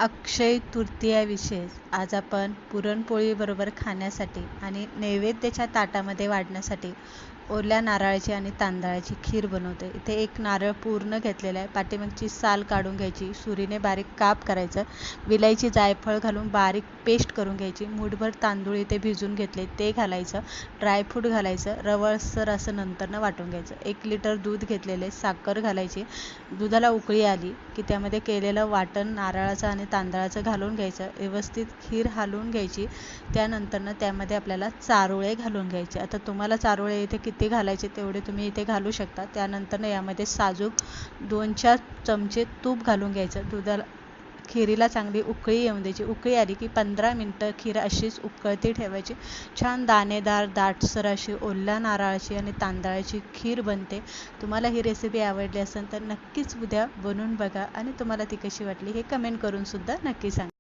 अक्षय तृतीया विशेष आज आपण पुरणपोळी बरोबर खाण्यासाठी आणि नैवेद्याच्या ताटामध्ये वाढण्यासाठी ओल्या नारळाची आणि तांदळाची खीर बनवते. इथे एक नारळ पूर्ण घेतलेला आहे. पाठीमागची साल काढून घ्यायची, सुरीने बारीक काप करायचं, विलायची जायफळ घालून बारीक पेस्ट करून घ्यायची, मूठभर तांदूळ इथे भिजून घेतले ते घालायचं, ड्रायफ्रूट घालायचं, रवळसर असं नंतरनं वाटून घ्यायचं. 1 लिटर दूध घेतलेले, साखर घालायची. दुधाला उकळी आली की त्यामध्ये केलेलं वाटण नारळाचं आणि तांदळाचं घालून घ्यायचं. व्यवस्थित खीर हलवून घ्यायची. त्यानंतरनं त्यामध्ये आपल्याला चारोळे घालून घ्यायचे. आता तुम्हाला चारोळे इथे किती घालायचे तेवढे तुम्ही इथे घालू शकता. त्यानंतरनं यामध्ये साजूक 2-4 चमचे तूप घालून घ्यायचं. खिरीला चांगली उकळी येऊन द्यायची. उकळी आली की 15 मिनटं खीर अशीच उकळती ठेवायची. छान दाणेदार दाटसर अशी ओल्या नारळाची आणि तांदळाची खीर बनते. तुम्हाला ही रेसिपी आवडली असेल तर नक्कीच उद्या बनवून बघा आणि तुम्हाला ती कशी वाटली हे कमेंट करून सुद्धा नक्की सांगा.